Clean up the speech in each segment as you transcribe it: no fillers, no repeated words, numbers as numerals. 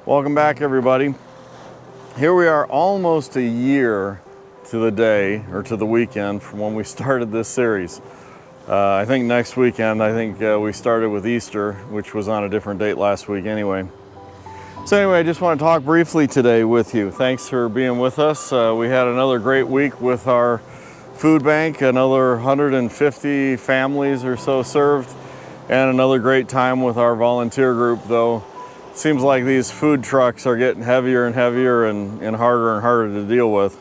Welcome back, everybody. Here we are, almost a year to the day, or to the weekend, from when we started this series. I think next weekend, we started with Easter, which was on a different date last week anyway. So anyway, I just want to talk briefly today with you. Thanks for being with us. We had another great week with our food bank, another 150 families or so served, and another great time with our volunteer group, though it seems like these food trucks are getting heavier and heavier and harder to deal with.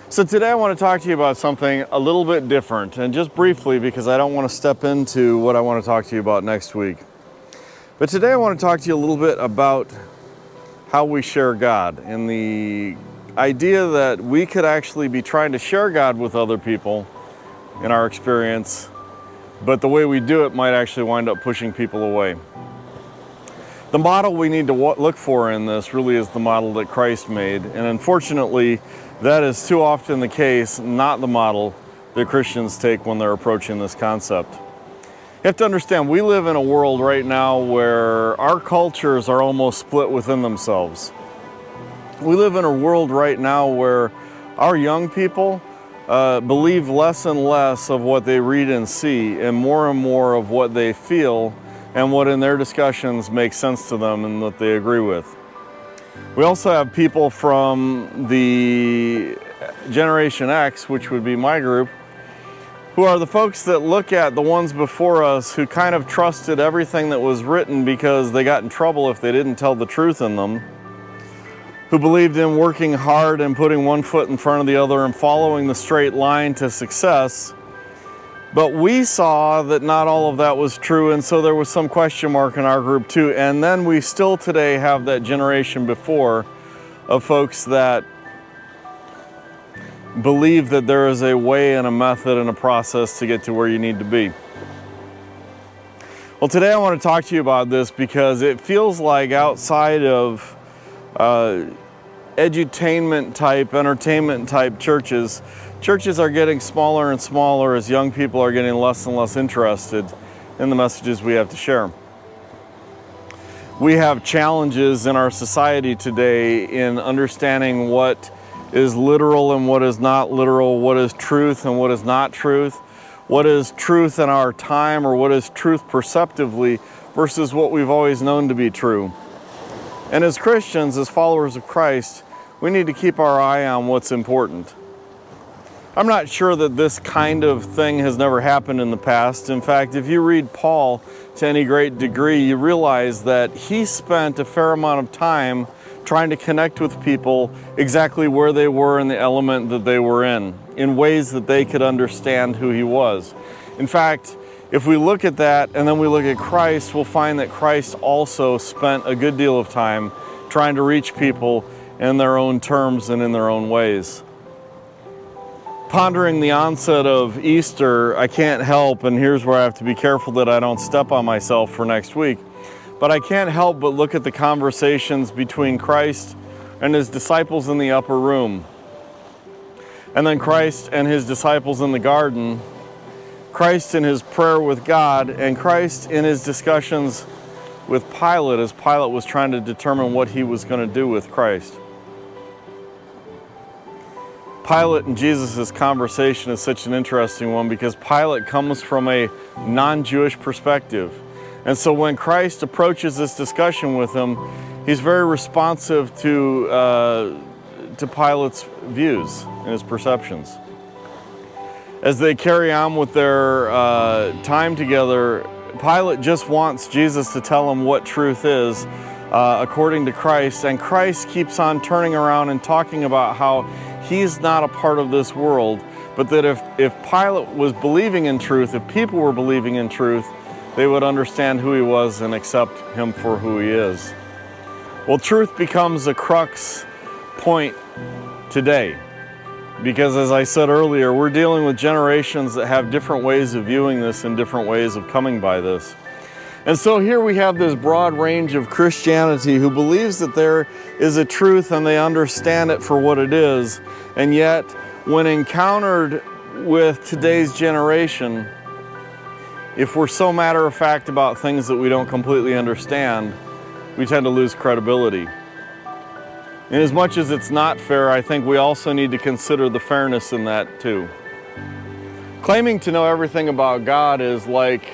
So today I want to talk to you about something a little bit different, and just briefly, because I don't want to step into what I want to talk to you about next week. But today I want to talk to you a little bit about how we share God, and the idea that we could actually be trying to share God with other people in our experience, but the way we do it might actually wind up pushing people away. The model we need to look for in this really is the model that Christ made, and unfortunately that is too often the case, not the model that Christians take when they're approaching this concept. You have to understand, we live in a world right now where our cultures are almost split within themselves. We live in a world right now where our young people believe less and less of what they read and see, and more of what they feel and what in their discussions makes sense to them and that they agree with. We also have people from the Generation X, which would be my group, who are the folks that look at the ones before us who kind of trusted everything that was written because they got in trouble if they didn't tell the truth in them, who believed in working hard and putting one foot in front of the other and following the straight line to success. But we saw that not all of that was true, and so there was some question mark in our group too. And then we still today have that generation before of folks that believe that there is a way and a method and a process to get to where you need to be. Well, today I want to talk to you about this because it feels like outside of edutainment type, entertainment type churches are getting smaller and smaller as young people are getting less and less interested in the messages we have to share. We have challenges in our society today in understanding what is literal and what is not literal, what is truth and what is not truth, what is truth in our time or what is truth perceptively versus what we've always known to be true. And as Christians, as followers of Christ, we need to keep our eye on what's important. I'm not sure that this kind of thing has never happened in the past. In fact, if you read Paul to any great degree, you realize that he spent a fair amount of time trying to connect with people exactly where they were in the element that they were in ways that they could understand who he was. In fact, if we look at that and then we look at Christ, we'll find that Christ also spent a good deal of time trying to reach people in their own terms and in their own ways. Pondering the onset of Easter, I can't help, and here's where I have to be careful that I don't step on myself for next week, but I can't help but look at the conversations between Christ and his disciples in the upper room, and then Christ and his disciples in the garden, Christ in his prayer with God, and Christ in his discussions with Pilate as Pilate was trying to determine what he was going to do with Christ. Pilate and Jesus' conversation is such an interesting one because Pilate comes from a non-Jewish perspective. And so when Christ approaches this discussion with him, he's very responsive to Pilate's views and his perceptions. As they carry on with their time together, Pilate just wants Jesus to tell him what truth is according to Christ, and Christ keeps on turning around and talking about how he's not a part of this world, but that if Pilate was believing in truth, if people were believing in truth, they would understand who he was and accept him for who he is. Well, truth becomes a crux point today, because as I said earlier, we're dealing with generations that have different ways of viewing this and different ways of coming by this. And so here we have this broad range of Christianity who believes that there is a truth and they understand it for what it is. And yet, when encountered with today's generation, if we're so matter of fact about things that we don't completely understand, we tend to lose credibility. And as much as it's not fair, I think we also need to consider the fairness in that too. Claiming to know everything about God is like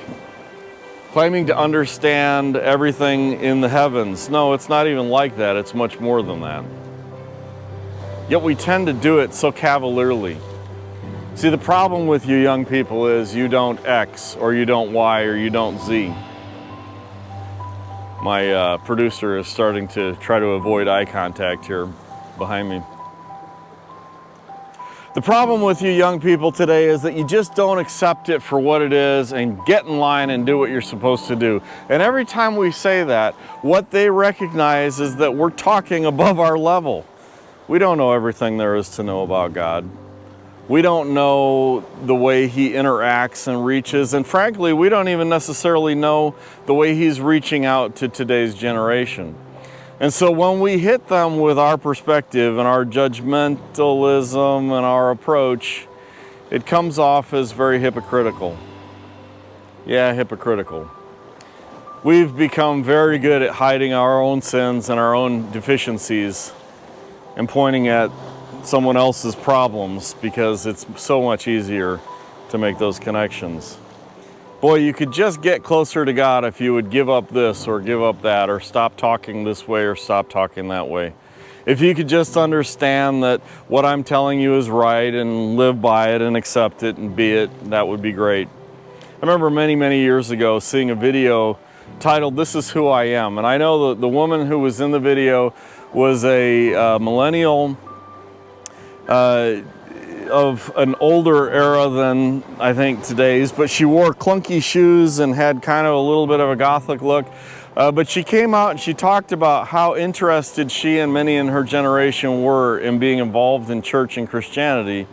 claiming to understand everything in the heavens. No, it's not even like that. It's much more than that. Yet we tend to do it so cavalierly. See, the problem with you young people is you don't X, or you don't Y, or you don't Z. My producer is starting to try to avoid eye contact here behind me. The problem with you young people today is that you just don't accept it for what it is and get in line and do what you're supposed to do. And every time we say that, what they recognize is that we're talking above our level. We don't know everything there is to know about God. We don't know the way He interacts and reaches, and frankly, we don't even necessarily know the way He's reaching out to today's generation. And so when we hit them with our perspective and our judgmentalism and our approach, it comes off as very hypocritical. Yeah, hypocritical. We've become very good at hiding our own sins and our own deficiencies and pointing at someone else's problems because it's so much easier to make those connections. Boy, you could just get closer to God if you would give up this or give up that, or stop talking this way or stop talking that way. If you could just understand that what I'm telling you is right and live by it and accept it and be it, that would be great. I remember many, many years ago seeing a video titled, "This Is Who I Am." And I know the woman who was in the video was a millennial of an older era than I think today's, but she wore clunky shoes and had kind of a little bit of a gothic look. But she came out and she talked about how interested she and many in her generation were in being involved in church and Christianity,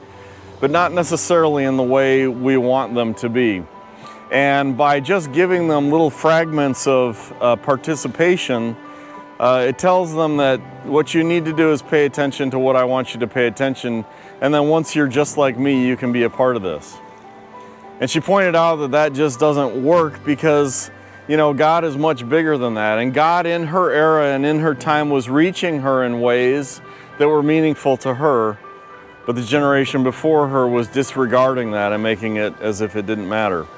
but not necessarily in the way we want them to be. And by just giving them little fragments of participation, it tells them that what you need to do is pay attention to what I want you to pay attention, and then once you're just like me, you can be a part of this. And she pointed out that that just doesn't work because, you know, God is much bigger than that, and God in her era and in her time was reaching her in ways that were meaningful to her, but the generation before her was disregarding that and making it as if it didn't matter.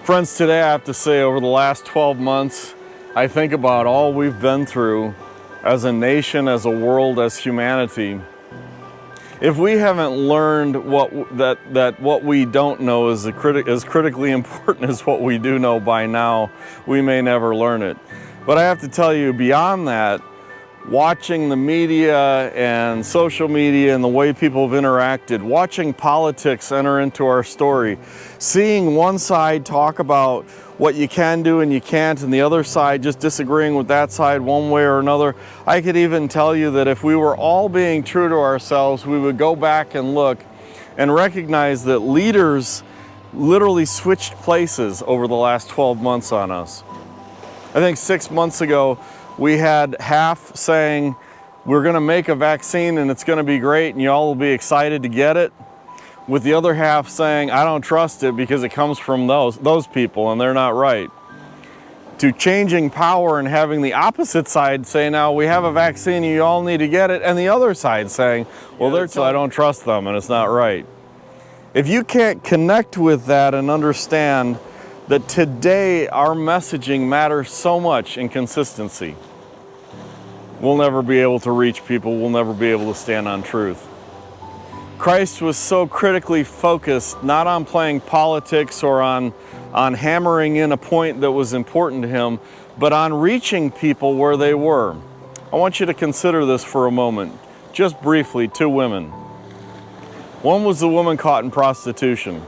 Friends, today I have to say, over the last 12 months, I think about all we've been through as a nation, as a world, as humanity. If we haven't learned that what we don't know is as critically important as what we do know by now, we may never learn it. But I have to tell you, beyond that, watching the media and social media and the way people have interacted, watching politics enter into our story, seeing one side talk about what you can do and you can't, and the other side just disagreeing with that side one way or another. I could even tell you that if we were all being true to ourselves, we would go back and look and recognize that leaders literally switched places over the last 12 months on us. I think 6 months ago, we had half saying, we're gonna make a vaccine and it's gonna be great and you all will be excited to get it, with the other half saying, I don't trust it because it comes from those people and they're not right. To changing power and having the opposite side say, now we have a vaccine, you all need to get it, and the other side saying, well, I don't trust them and it's not right. If you can't connect with that and understand that today our messaging matters so much in consistency, we'll never be able to reach people, we'll never be able to stand on truth. Christ was so critically focused not on playing politics or on hammering in a point that was important to him, but on reaching people where they were. I want you to consider this for a moment, just briefly, 2 women. One was the woman caught in prostitution.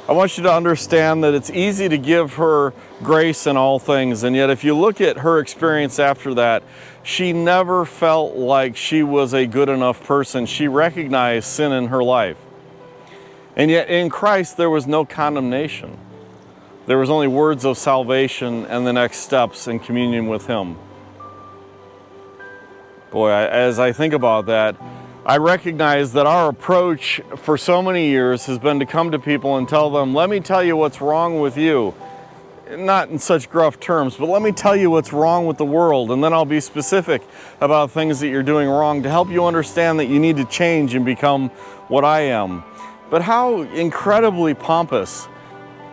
I want you to understand that it's easy to give her grace in all things, and yet if you look at her experience after that, she never felt like she was a good enough person. She recognized sin in her life. And yet in Christ there was no condemnation. There was only words of salvation and the next steps in communion with Him. Boy, as I think about that, I recognize that our approach for so many years has been to come to people and tell them, let me tell you what's wrong with you. not in such gruff terms, but let me tell you what's wrong with the world, and then I'll be specific about things that you're doing wrong to help you understand that you need to change and become what I am. But how incredibly pompous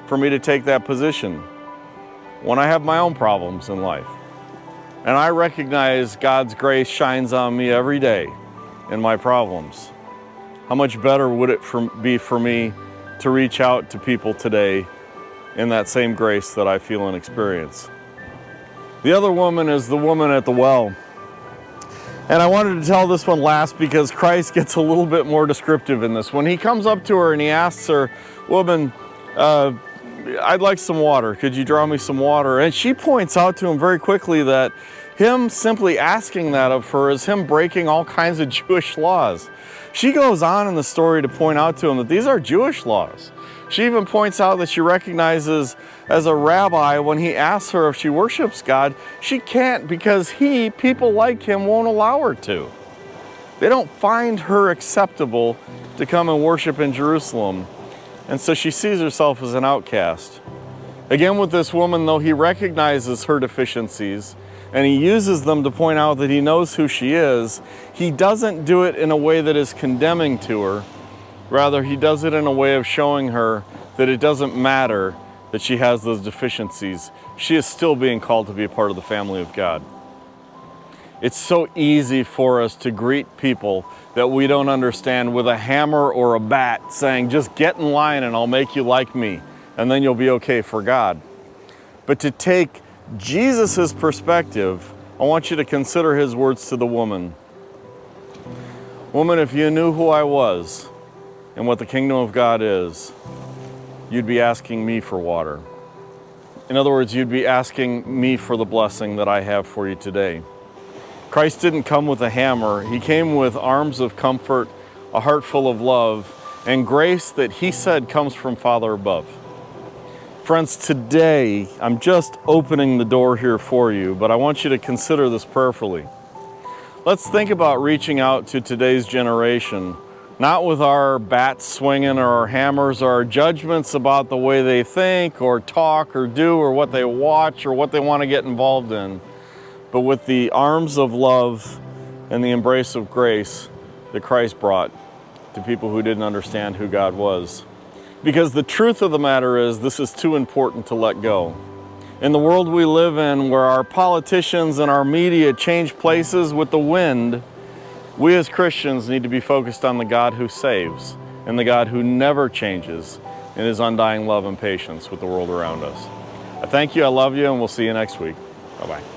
for me to take that position when I have my own problems in life. And I recognize God's grace shines on me every day in my problems. How much better would it be for me to reach out to people today in that same grace that I feel and experience? The other woman is the woman at the well. And I wanted to tell this one last because Christ gets a little bit more descriptive in this. When he comes up to her and he asks her, "Woman, I'd like some water. Could you draw me some water?" And she points out to him very quickly that him simply asking that of her is him breaking all kinds of Jewish laws. She goes on in the story to point out to him that these are Jewish laws. She even points out that she recognizes as a rabbi, when he asks her if she worships God, she can't because people like him won't allow her to. They don't find her acceptable to come and worship in Jerusalem. And so she sees herself as an outcast. Again, with this woman, though, he recognizes her deficiencies and he uses them to point out that he knows who she is, he doesn't do it in a way that is condemning to her. Rather, he does it in a way of showing her that it doesn't matter that she has those deficiencies. She is still being called to be a part of the family of God. It's so easy for us to greet people that we don't understand with a hammer or a bat saying, "Just get in line and I'll make you like me, and then you'll be okay for God." But to take Jesus' perspective, I want you to consider his words to the woman. "Woman, if you knew who I was and what the kingdom of God is, you'd be asking me for water." In other words, you'd be asking me for the blessing that I have for you today. Christ didn't come with a hammer. He came with arms of comfort, a heart full of love, and grace that he said comes from Father above. Friends, today, I'm just opening the door here for you, but I want you to consider this prayerfully. Let's think about reaching out to today's generation, not with our bats swinging or our hammers or our judgments about the way they think or talk or do or what they watch or what they want to get involved in, but with the arms of love and the embrace of grace that Christ brought to people who didn't understand who God was. Because the truth of the matter is, this is too important to let go. In the world we live in, where our politicians and our media change places with the wind, we as Christians need to be focused on the God who saves and the God who never changes in his undying love and patience with the world around us. I thank you, I love you, and we'll see you next week. Bye-bye.